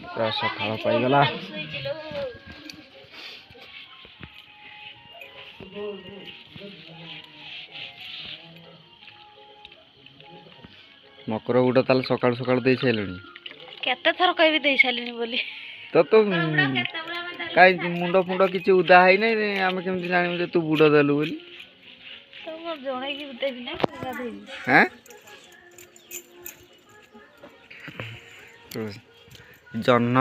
ପୁରା ସକାଳ ପାଇଗଲା। ମକର ବୁଟ ତାହେଲେ ସକାଳୁ ସକାଳୁ ଦେଇ ସାରିଲଣି? କେତେ ଥର କହିବି ଦେଇ ସାରିଲିଣି ବୋଲି। ତ କାଇଁ ମୁଣ୍ଡ ଫୁଣ୍ଡ କିଛି ଉଦା ହେଇନାଇ, ଆମେ କେମିତି ଜାଣିବୁ ଯେ ତୁ ବୁଡ଼ ଦେଲୁ ବୋଲି? ତ ମୁଁ ଜଣେଇକି ଦେବି ନା ଗାଧେଇବି। ହାଁ ଜହ୍ନ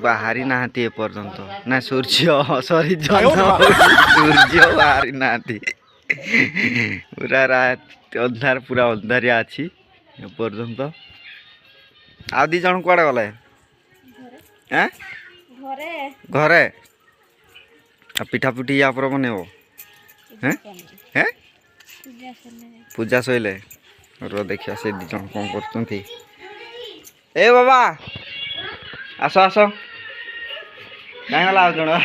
ବାହାରି ନାହାନ୍ତି ଏପର୍ଯ୍ୟନ୍ତ। ନା ସୂର୍ଯ୍ୟ ସରି ଜହ୍ନ ସୂର୍ଯ୍ୟ ବାହାରି ନାହାନ୍ତି। ପୁରା ଅନ୍ଧାର, ପୁରା ଅନ୍ଧାରିଆ ଅଛି ଏପର୍ଯ୍ୟନ୍ତ। ଆଉ 2 ଜଣ କୁଆଡ଼େ ଗଲେ? ଘରେ। ଆଉ ପିଠା ପିଠି ୟା ପରେ ବନେଇବ? ପୂଜା ସଇଲେ ଦେଖିବା ସେ 2 ଜଣ କ'ଣ କରୁଛନ୍ତି। ଏ ବାବା ଆସ ଆସ। କାହିଁ ଗଲା ଆଉ ଜଣେ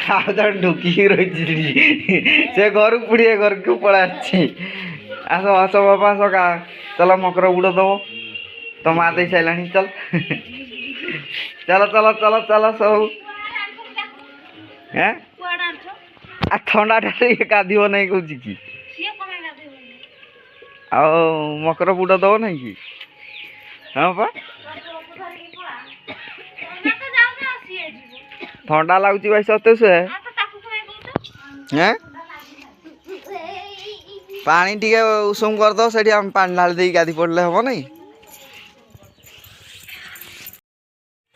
ଢୁକିକି ରହିଛି ସେ ଘରକୁ, ପୁଣି ଏ ଘରକୁ ପଳେଇ ଆସିଛି। ଆସ ଆସ ବାବା ଆସ, ଚାଲ ମକର ବୁଡ଼ ଦବ। ତ ମା ଦେଇ ସାରିଲାଣି, ଚାଲ ଚାଲ ଚାଲ ଚାଲ ସବୁ। ଥଣ୍ଡା ଟିକେ ଗାଧିବ ନାଇଁ କହୁଛି କି? ଆଉ ମକର ବୁଡ଼ ଦବ ନାଇଁ କି? ହଁ ପା ଥଣ୍ଡା ଲାଗୁଛି ଭାଇ ସତେ ସେ। ପାଣି ଟିକେ ଉଷୁମ କରିଦବ, ସେଠି ଆମେ ପାଣି ଢାଳି ଦେଇକି ଗାଧି ପଡ଼ିଲେ ହବ ନାଇଁ?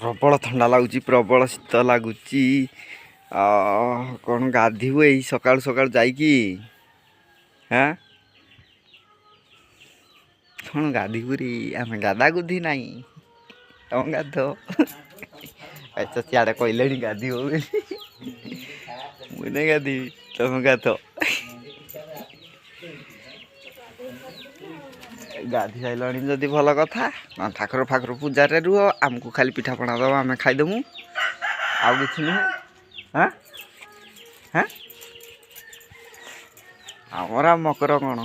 ପ୍ରବଳ ଥଣ୍ଡା ଲାଗୁଛି, ପ୍ରବଳ ଶୀତ ଲାଗୁଛି। କ'ଣ ଗାଧିବୁ ଏଇ ସକାଳୁ ସକାଳୁ ଯାଇକି? କ'ଣ ଗାଧିବୁରି? ଆମେ ଗାଧା ଗୁଧି ନାହିଁ, ତମେ ଗାଧୋ। ଆଚ୍ଛା ସିଆଡ଼େ କହିଲେଣି ଗାଧିବ ବୋଲି, ମୁଁ ନାଇଁ ଗାଧିବି, ତମେ ଗାଧ। ଗାଧି ସାରିଲଣି ଯଦି ଭଲ କଥା। ଠାକୁର ଫାକୁର ପୂଜାରେ ରୁହ, ଆମକୁ ଖାଲି ପିଠାପଣା ଦେବ, ଆମେ ଖାଇଦେମୁ, ଆଉ କିଛି ନୁହେଁ। ଆମର ମକର କ'ଣ?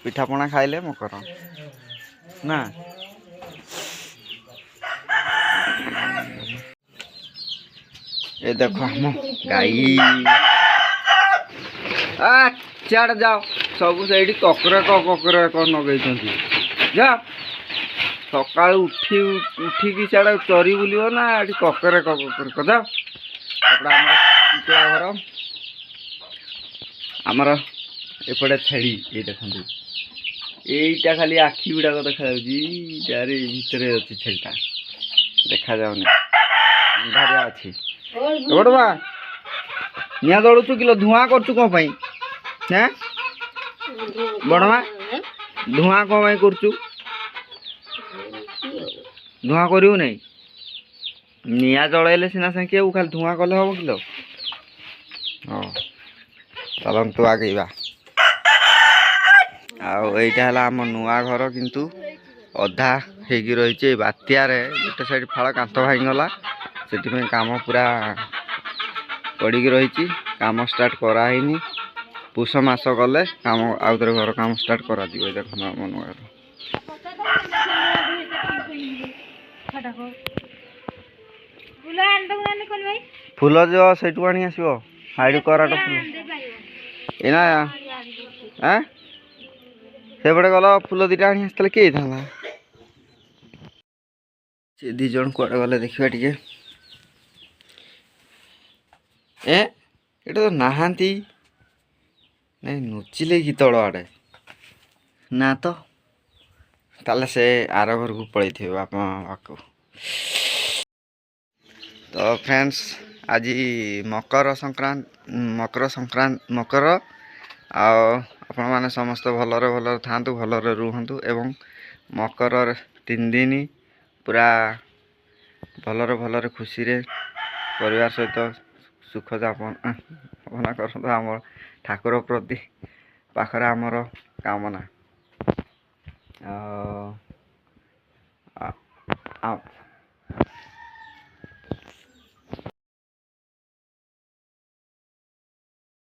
ପିଠାପଣା ଖାଇଲେ ମକର ନା? ଏ ଦେଖ ଆମ ଗାଈ। ସିଆଡ଼େ ଯାଅ, ସବୁ ସେଇଠି କକରକ ନଗେଇଛନ୍ତି। ଯା ସକାଳୁ ଉଠିକି ସିଆଡ଼େ ଚରି ବୁଲିବ ନା, ଏଠି କକରକ ଯାଅ। ଆମର କୁକୁଡ଼ା ଘର, ଆମର ଏପଟେ ଛେଳି। ଏଇ ଦେଖନ୍ତୁ, ଏଇଟା ଖାଲି ଆଖି ଗୁଡ଼ାକ ଦେଖାଯାଉଛି, ଚାରି ଭିତରେ ଅଛି ଛେଳିଟା, ଦେଖାଯାଉନି, ଅନ୍ଧାରିଆ ଅଛି। ଏପଟେ ବା ନିଆଁ ଜଳୁଛୁ କିଲୋ, ଧୂଆଁ କରୁଛୁ କ'ଣ ପାଇଁ? ବଡ଼ ମା ଧୂଆଁ କ'ଣ ପାଇଁ କରୁଛୁ? ଧୂଆଁ କରିବୁ ନାଇଁ? ନିଆଁ ଜଳେଇଲେ ସିନା ସାଙ୍ଗେ ଖାଲି ଧୂଆଁ କଲେ ହବ କିଲୋ? ହଁ ଚାଲନ୍ତୁ ଆଗେଇବା। ଆଉ ଏଇଟା ହେଲା ଆମ ନୂଆ ଘର, କିନ୍ତୁ ଅଧା ହେଇକି ରହିଛି। ଏଇ ବାତ୍ୟାରେ ଗୋଟେ ସାଇଡ଼ ଫାଳ କାନ୍ଥ ଭାଙ୍ଗିଗଲା, ସେଥିପାଇଁ କାମ ପୁରା ପଡ଼ିକି ରହିଛି। କାମ ଷ୍ଟାର୍ଟ କରାହେଇନି, ପୁଷ ମାସ ଗଲେ କାମ ଆଉଥରେ ଘର କାମ ଷ୍ଟାର୍ଟ କରାଯିବ। ଏ ଦେଖନ୍ତୁ ଆମ ନୂଆ ଘର। ଫୁଲ ଯିବ ସେଇଠୁ ଆଣି ଆସିବ, ହାଇଡ଼ୁ କରାଟ ଫୁଲ। ଏଇନା ସେପଟେ ଗଲ, ଫୁଲ 2ଟା ଆଣି ଆସିଥିଲେ କିଏ ହେଇଥାନ୍ତା? ସେ 2 ଜଣ କୁଆଡ଼େ ଗଲେ ଦେଖିବା ଟିକେ। ଏଇଟା ତ ନାହାନ୍ତି, ନାଇଁ ନୁଚିଲେ କି ତଳ ଆଡ଼େ? ନା ତ, ତାହେଲେ ସେ ଆର ଘରକୁ ପଳେଇଥିବେ ବାପା ମା ପାଖକୁ। ତ ଫ୍ରେଣ୍ଡସ୍, ଆଜି ମକର ସଂକ୍ରାନ୍ତି। ଆଉ ଆପଣମାନେ ସମସ୍ତେ ଭଲରେ ଥାଆନ୍ତୁ, ଭଲରେ ରୁହନ୍ତୁ, ଏବଂ ମକରରେ 3 ଦିନ ପୁରା ଭଲରେ ଖୁସିରେ ପରିବାର ସହିତ ସୁଖ ଯାପନା କରନ୍ତୁ। ଆମର ଠାକୁର ପ୍ରତି ପାଖରେ ଆମର କାମନା।